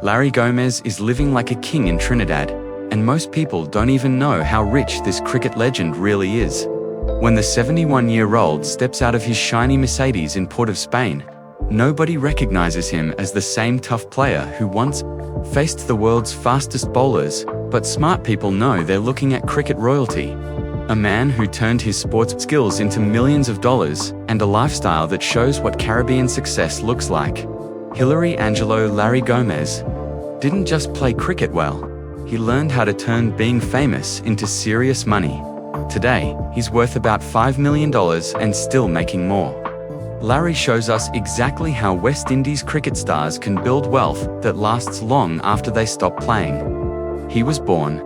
Larry Gomes is living like a king in Trinidad, and most people don't even know how rich this cricket legend really is. When the 71-year-old steps out of his shiny Mercedes in Port of Spain, nobody recognizes him as the same tough player who once faced the world's fastest bowlers, but smart people know they're looking at cricket royalty. A man who turned his sports skills into millions of dollars and a lifestyle that shows what Caribbean success looks like. Hilary Angelo Larry Gomes didn't just play cricket well, he learned how to turn being famous into serious money. Today, he's worth about $5 million and still making more. Larry shows us exactly how West Indies cricket stars can build wealth that lasts long after they stop playing. He was born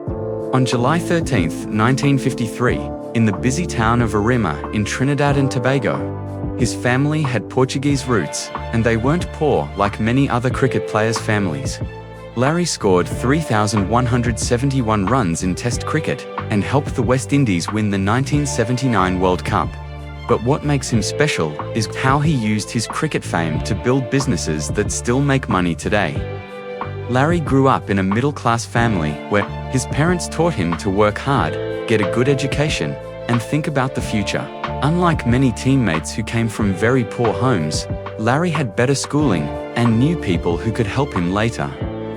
on July 13, 1953, in the busy town of Arima in Trinidad and Tobago. His family had Portuguese roots, and they weren't poor like many other cricket players' families. Larry scored 3,171 runs in Test cricket and helped the West Indies win the 1979 World Cup. But what makes him special is how he used his cricket fame to build businesses that still make money today. Larry grew up in a middle-class family where his parents taught him to work hard, get a good education, and think about the future. Unlike many teammates who came from very poor homes, Larry had better schooling and knew people who could help him later.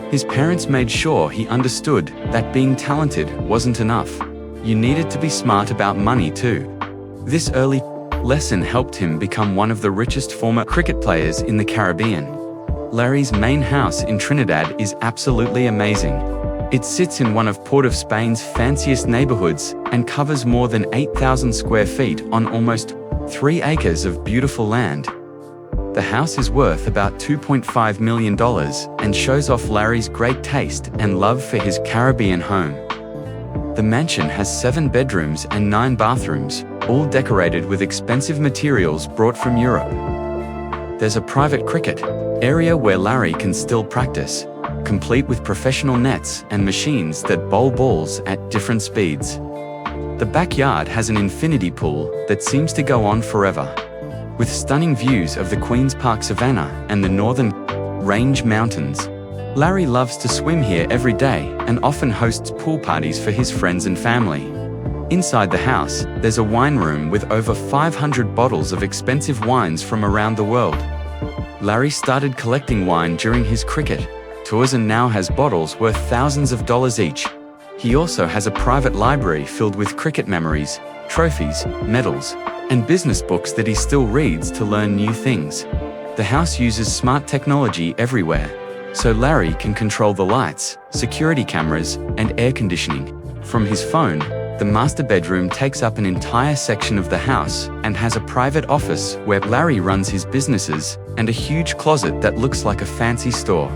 His parents made sure he understood that being talented wasn't enough. You needed to be smart about money too. This early lesson helped him become one of the richest former cricket players in the Caribbean. Larry's main house in Trinidad is absolutely amazing. It sits in one of Port of Spain's fanciest neighborhoods and covers more than 8,000 square feet on almost 3 acres of beautiful land. The house is worth about $2.5 million and shows off Larry's great taste and love for his Caribbean home. The mansion has 7 bedrooms and 9 bathrooms, all decorated with expensive materials brought from Europe. There's a private cricket area where Larry can still practice, complete with professional nets and machines that bowl balls at different speeds. The backyard has an infinity pool that seems to go on forever. With stunning views of the Queen's Park Savannah and the Northern Range Mountains, Larry loves to swim here every day and often hosts pool parties for his friends and family. Inside the house, there's a wine room with over 500 bottles of expensive wines from around the world. Larry started collecting wine during his cricket tours and now has bottles worth thousands of dollars each. He also has a private library filled with cricket memories, trophies, medals, and business books that he still reads to learn new things. The house uses smart technology everywhere, so Larry can control the lights, security cameras, and air conditioning from his phone. The master bedroom takes up an entire section of the house and has a private office where Larry runs his businesses and a huge closet that looks like a fancy store.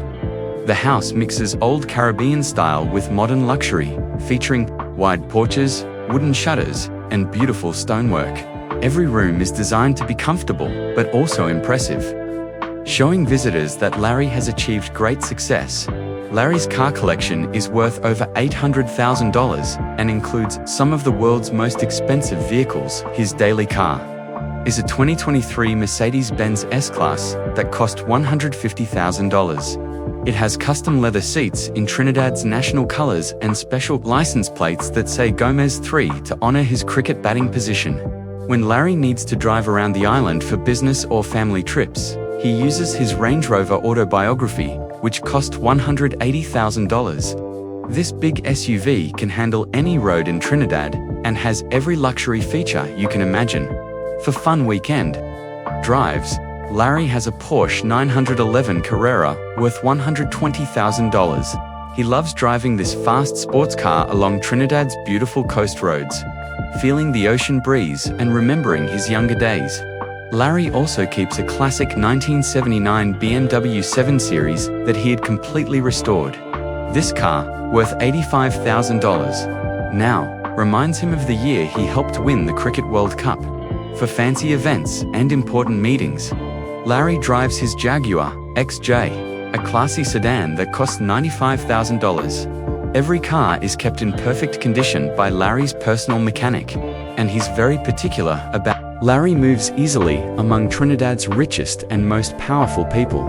The house mixes old Caribbean style with modern luxury, featuring wide porches, wooden shutters, and beautiful stonework. Every room is designed to be comfortable, but also impressive, showing visitors that Larry has achieved great success. Larry's car collection is worth over $800,000 and includes some of the world's most expensive vehicles. His daily car is a 2023 Mercedes-Benz S-Class that cost $150,000. It has custom leather seats in Trinidad's national colors and special license plates that say Gomes 3 to honor his cricket batting position. When Larry needs to drive around the island for business or family trips, he uses his Range Rover Autobiography, which cost $180,000. This big SUV can handle any road in Trinidad and has every luxury feature you can imagine. For fun weekend drives, Larry has a Porsche 911 Carrera worth $120,000. He loves driving this fast sports car along Trinidad's beautiful coast roads, feeling the ocean breeze and remembering his younger days. Larry also keeps a classic 1979 BMW 7 Series that he had completely restored. This car, worth $85,000, now reminds him of the year he helped win the Cricket World Cup. For fancy events and important meetings, Larry drives his Jaguar XJ, a classy sedan that costs $95,000. Every car is kept in perfect condition by Larry's personal mechanic, and he's very particular about. Larry moves easily among Trinidad's richest and most powerful people.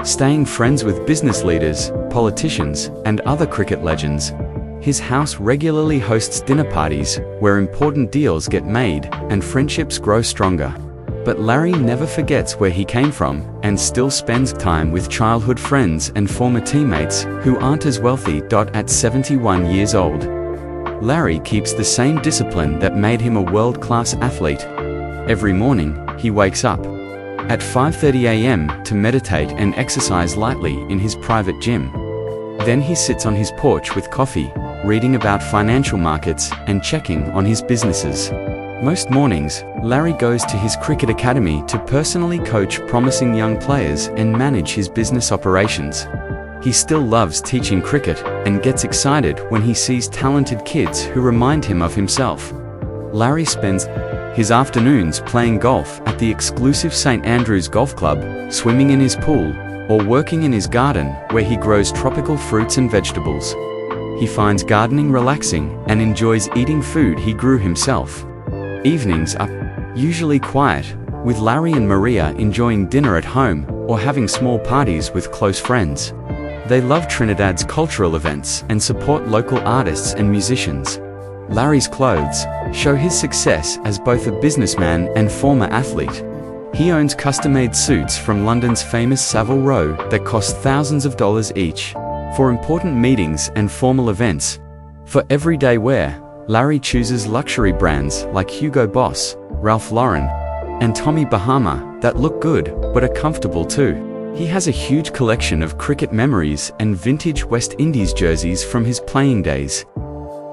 staying friends with business leaders, politicians, and other cricket legends. His house regularly hosts dinner parties, where important deals get made and friendships grow stronger. But Larry never forgets where he came from, and still spends time with childhood friends and former teammates who aren't as wealthy. At 71 years old, Larry keeps the same discipline that made him a world-class athlete. Every morning, he wakes up at 5:30 a.m. to meditate and exercise lightly in his private gym. Then he sits on his porch with coffee, reading about financial markets and checking on his businesses. Most mornings, Larry goes to his cricket academy to personally coach promising young players and manage his business operations. He still loves teaching cricket and gets excited when he sees talented kids who remind him of himself. Larry spends his afternoons playing golf at the exclusive St. Andrew's Golf Club, swimming in his pool, or working in his garden where he grows tropical fruits and vegetables. He finds gardening relaxing and enjoys eating food he grew himself. Evenings are usually quiet, with Larry and Maria enjoying dinner at home or having small parties with close friends. They love Trinidad's cultural events and support local artists and musicians. Larry's clothes show his success as both a businessman and former athlete. He owns custom-made suits from London's famous Savile Row that cost thousands of dollars each. For important meetings and formal events. For everyday wear, Larry chooses luxury brands like Hugo Boss, Ralph Lauren, and Tommy Bahama that look good but are comfortable too. He has a huge collection of cricket memories and vintage West Indies jerseys from his playing days.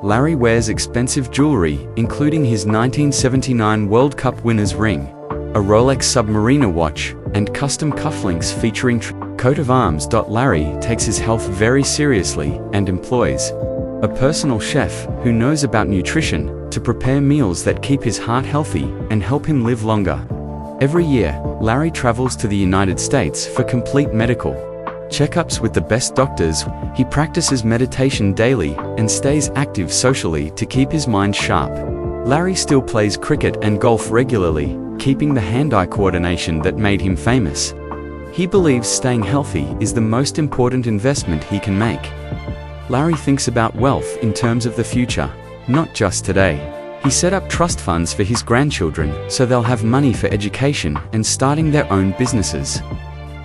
Larry wears expensive jewelry, including his 1979 World Cup winner's ring, a Rolex Submariner watch, and custom cufflinks featuring coat of arms. Larry takes his health very seriously and employs a personal chef who knows about nutrition to prepare meals that keep his heart healthy and help him live longer. Every year, Larry travels to the United States for complete medical checkups with the best doctors. He practices meditation daily and stays active socially to keep his mind sharp. Larry still plays cricket and golf regularly, keeping the hand-eye coordination that made him famous. He believes staying healthy is the most important investment he can make. Larry thinks about wealth in terms of the future, not just today. He set up trust funds for his grandchildren so they'll have money for education and starting their own businesses.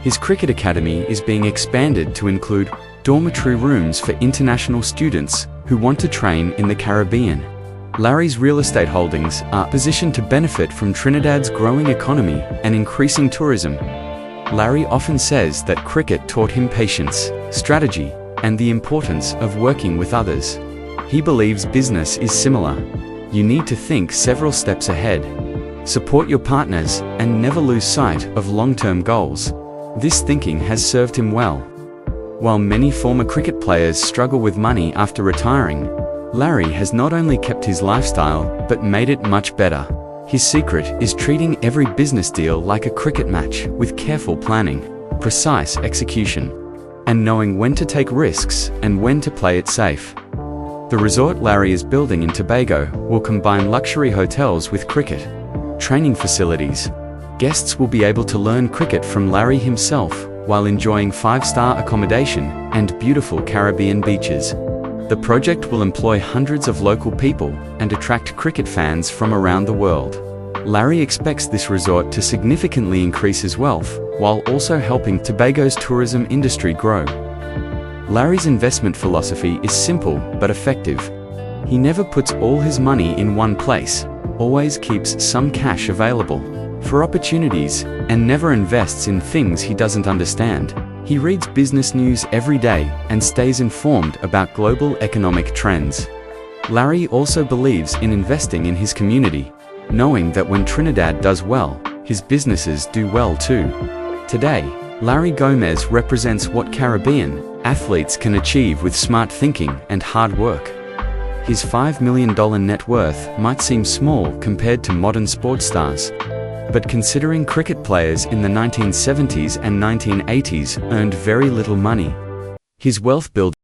His cricket academy is being expanded to include dormitory rooms for international students who want to train in the Caribbean. Larry's real estate holdings are positioned to benefit from Trinidad's growing economy and increasing tourism. Larry often says that cricket taught him patience, strategy, and the importance of working with others. He believes business is similar. You need to think several steps ahead. Support your partners and never lose sight of long-term goals. This thinking has served him well. While many former cricket players struggle with money after retiring, Larry has not only kept his lifestyle, but made it much better. His secret is treating every business deal like a cricket match with careful planning, precise execution, and knowing when to take risks and when to play it safe. The resort Larry is building in Tobago will combine luxury hotels with cricket training facilities. Guests will be able to learn cricket from Larry himself while enjoying 5-star accommodation and beautiful Caribbean beaches. The project will employ hundreds of local people and attract cricket fans from around the world. Larry expects this resort to significantly increase his wealth, while also helping Tobago's tourism industry grow. Larry's investment philosophy is simple but effective. He never puts all his money in one place, always keeps some cash available for opportunities, and never invests in things he doesn't understand. He reads business news every day and stays informed about global economic trends. Larry also believes in investing in his community, knowing that when Trinidad does well, his businesses do well too. Today, Larry Gomes represents what Caribbean athletes can achieve with smart thinking and hard work. His $5 million net worth might seem small compared to modern sports stars, but considering cricket players in the 1970s and 1980s earned very little money, his wealth building